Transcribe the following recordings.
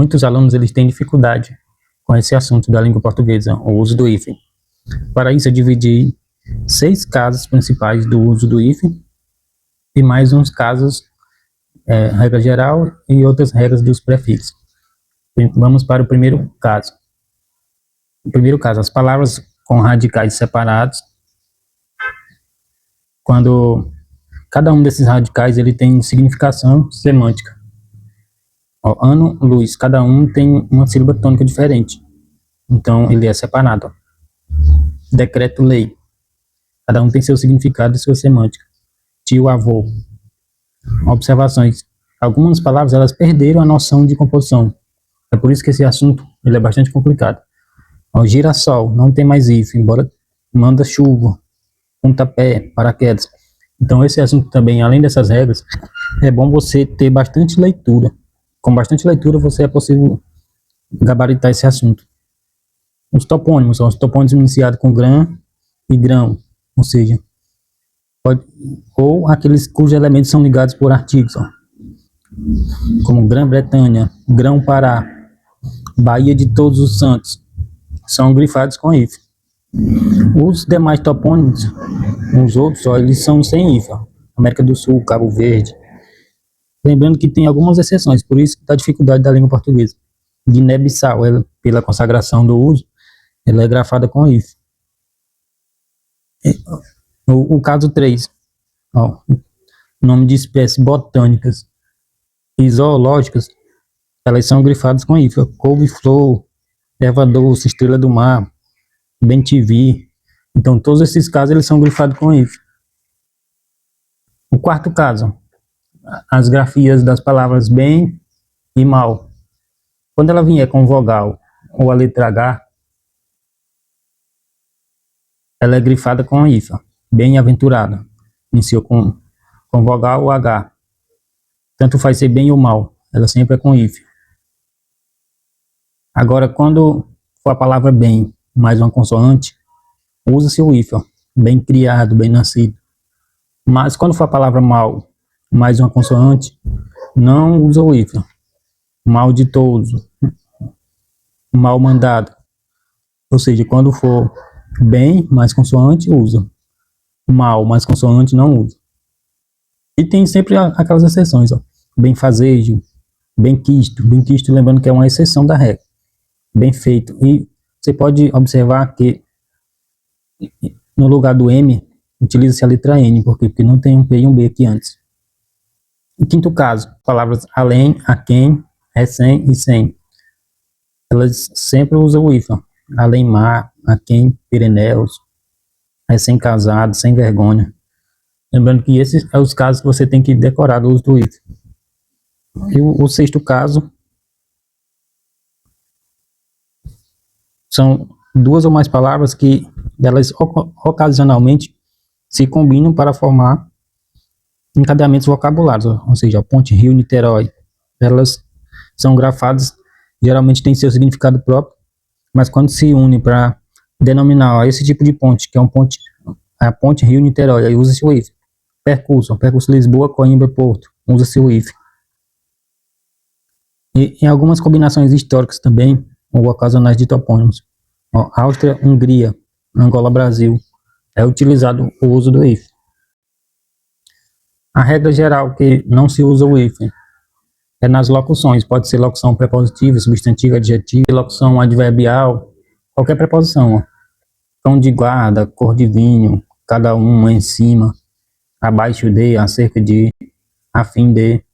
Muitos alunos eles têm dificuldade com esse assunto da língua portuguesa, o uso do hífen. Para isso, eu dividi 6 casos principais do uso do hífen e mais uns casos, regra geral e outras regras dos prefixos. Vamos para o primeiro caso. No primeiro caso, as palavras com radicais separados, quando cada um desses radicais ele tem significação semântica. Ó, ano, luz, cada um tem uma sílaba tônica diferente, então ele é separado. Decreto, lei, cada um tem seu significado e sua semântica. Tio, avô. Observações: algumas palavras elas perderam a noção de composição, é por isso que esse assunto ele é bastante complicado. Ó, girassol não tem mais hífen, embora manda chuva, pontapé, paraquedas. Então esse assunto também, além dessas regras, é bom você ter bastante leitura. Com bastante leitura você é possível gabaritar esse assunto. Os topônimos são os topônimos iniciados com grã e grão, ou seja, ou aqueles cujos elementos são ligados por artigos, ó, como Grã-Bretanha, Grão-Pará, Bahia de Todos os Santos, são grifados com hífen. Os demais topônimos, os outros, ó, eles são sem hífen. América do Sul, Cabo Verde. Lembrando que tem algumas exceções, por isso da dificuldade da língua portuguesa. Guiné-Bissau, ela, pela consagração do uso, ela é grafada com hífen. O caso 3, ó, nome de espécies botânicas e zoológicas, elas são grifadas com hífen. Couve-flor, erva doce, estrela do mar, bem-te-vi. Então todos esses casos eles são grifados com hífen. O quarto caso, as grafias das palavras bem e mal. Quando ela vier com vogal ou a letra H, ela é grifada com hífen. Bem-aventurada, iniciou com vogal ou H. Tanto faz ser bem ou mal, ela sempre é com hífen. Agora, quando for a palavra bem mais uma consoante, usa-se o hífen. Bem criado, bem nascido. Mas quando for a palavra mal mais uma consoante, não usa o hífen. Malditoso, mal mandado. Ou seja, quando for bem mais consoante, usa. Mal mais consoante, não usa. E tem sempre aquelas exceções, ó. Benfazejo, benquisto, benquisto, lembrando que é uma exceção da regra. Bem feito. E você pode observar que no lugar do M, utiliza-se a letra N, porque não tem um P e um B aqui antes. O quinto caso, palavras além, aquém, recém e sem. Elas sempre usam o hífen. Além mar, aquém, Pirineus, recém-casado, sem vergonha. Lembrando que esses são os casos que você tem que decorar do uso do hífen. E o sexto caso são duas ou mais palavras que elas ocasionalmente se combinam para formar encadeamentos vocabulários, ou seja, Ponte, Rio, Niterói. Elas são grafadas, geralmente tem seu significado próprio, mas quando se unem para denominar esse tipo de ponte, que é a Ponte Rio, Niterói, aí usa-se o hífen. Percurso Lisboa, Coimbra, Porto, usa-se o hífen. E em algumas combinações históricas também, ou ocasionais de topônimos, ó, Áustria, Hungria, Angola, Brasil, é utilizado o uso do hífen. A regra geral que não se usa o hífen é nas locuções, pode ser locução prepositiva, substantivo, adjetivo, locução adverbial, qualquer preposição, ó. Cão de guarda, cor de vinho, cada uma, em cima, abaixo de, acerca de, a fim de,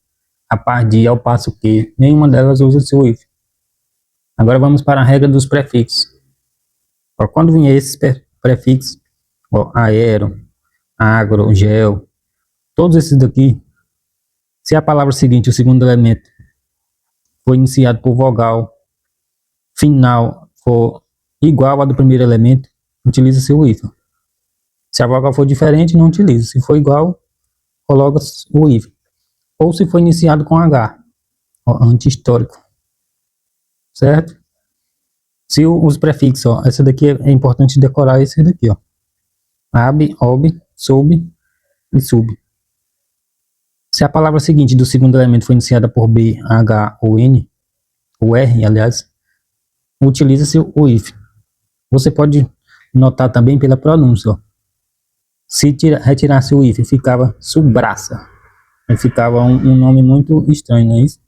a par de, ao passo que, nenhuma delas usa seu hífen. Agora vamos para a regra dos prefixos. Ó, quando vier esses prefixos, ó, aero, agro, gel, todos esses daqui, se a palavra seguinte, o segundo elemento, for iniciado por vogal, final for igual a do primeiro elemento, utiliza-se o hífen. Se a vogal for diferente, não utiliza. Se for igual, coloca o hífen. Ou se for iniciado com H, ó, anti-histórico. Certo? Se os prefixos, ó, essa daqui é importante decorar esse daqui, ó. Ab, ob, sob e sub. Se a palavra seguinte do segundo elemento for iniciada por B, H ou N, o R, aliás, utiliza-se o if. Você pode notar também pela pronúncia, ó. Se retirasse o if, ficava subraça. Aí ficava um nome muito estranho, não é isso?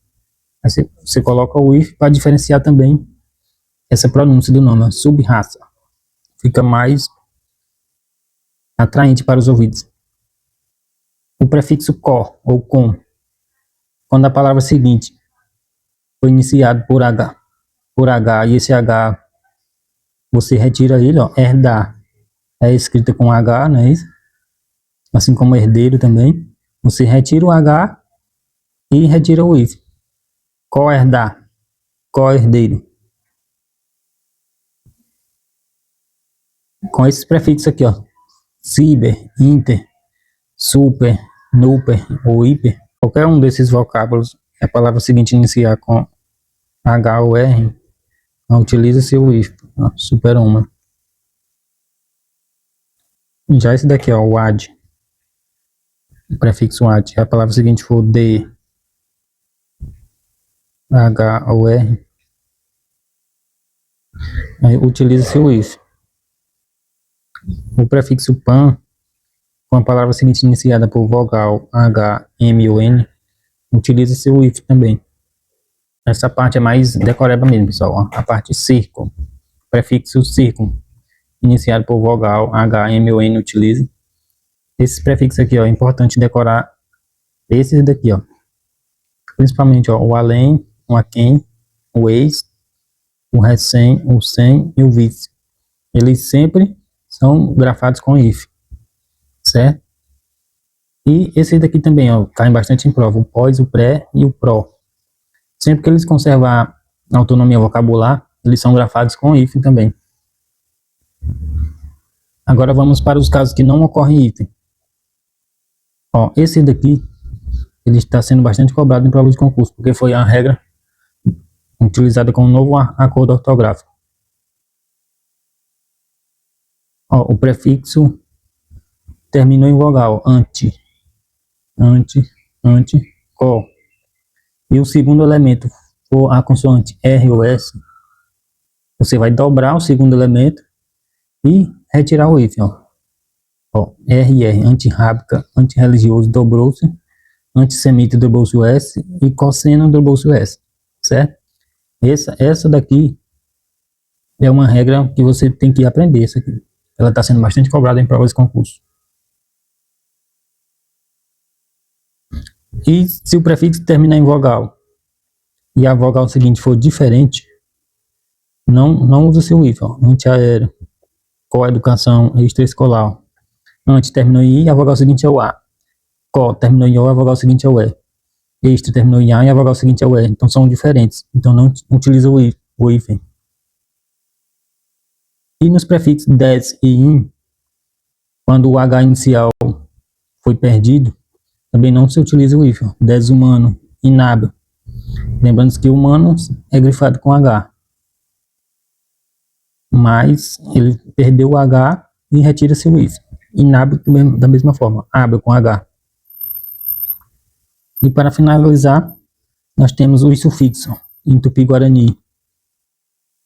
Aí você coloca o if para diferenciar também essa pronúncia do nome, ó, subraça. Fica mais atraente para os ouvidos. O prefixo co ou com, quando a palavra seguinte foi iniciado por H e esse H você retira ele, ó, herdar é escrita com H, não é isso? Assim como herdeiro também. Você retira o H e retira o if. Co-herdar, co-herdeiro. Com esses prefixos aqui, ó, ciber, inter, super, nuper ou hiper, qualquer um desses vocábulos, a palavra seguinte iniciar com H ou R, utiliza-se o if, super-homem. Já esse daqui, ó, o ad, o prefixo ad, a palavra seguinte for D, H ou R, aí utiliza-se o if. O prefixo pan, com a palavra seguinte iniciada por vogal H, M ou N, utiliza-se o if também. Essa parte é mais decoreba mesmo, pessoal, ó. A parte circo, prefixo circo, iniciado por vogal H, M ou N, utiliza. Esses prefixos aqui, ó, é importante decorar esses daqui, ó. Principalmente, ó, o além, o aquém, o ex, o recém, o sem e o vice. Eles sempre são grafados com if, certo? E esse daqui também, ó, cai bastante em prova, o pós, o pré e o pró. Sempre que eles conservar a autonomia vocabular, eles são grafados com if também. Agora vamos para os casos que não ocorrem if. Ó, esse daqui, ele está sendo bastante cobrado em provas de concurso, porque foi a regra utilizada com o novo acordo ortográfico. Ó, o prefixo terminou em vogal, ante, co. E o segundo elemento for a consoante R ou S, você vai dobrar o segundo elemento e retirar o if, ó. Ó, R, antirrábica, antirreligioso, dobrou-se, antissemita, dobrou-se o S, e cosseno, dobrou-se o S, certo? Essa daqui é uma regra que você tem que aprender, essa aqui. Ela está sendo bastante cobrada em provas de concurso. E se o prefixo terminar em vogal e a vogal seguinte for diferente, não usa seu if, ó. Antiaéreo, coeducação, extraescolar. Antes terminou em I, a vogal seguinte é o A. Co terminou em O, a vogal seguinte é o E. Extra terminou em A e a vogal seguinte é o E. Então são diferentes. Então não utiliza o if. E nos prefixos des e in, quando o H inicial foi perdido, também não se utiliza o if. Desumano, inábil. Lembrando que o humano é grifado com H. Mas ele perdeu o H e retira-se o if. Inábil da mesma forma, hábil com H. E para finalizar, nós temos o sufixo em Tupi-Guarani.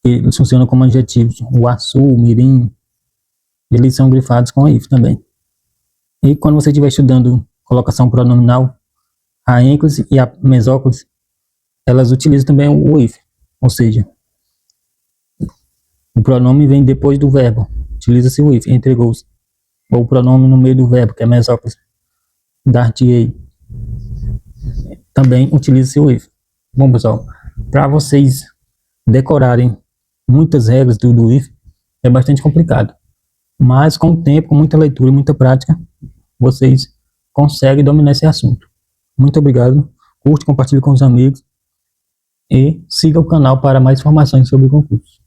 Eles funcionam como adjetivos. O açu, o mirim, eles são grifados com if também. E quando você estiver estudando colocação pronominal, a ênclise e a mesóclise, elas utilizam também o if. Ou seja, o pronome vem depois do verbo. Utiliza-se o if, entregou-se. Ou o pronome no meio do verbo, que é mesóclise. Dar-te-ei. Também utiliza-se o if. Bom, pessoal, para vocês decorarem muitas regras do if, é bastante complicado. Mas com o tempo, com muita leitura e muita prática, vocês conseguem dominar esse assunto. Muito obrigado. Curte, compartilhe com os amigos. E siga o canal para mais informações sobre o concurso.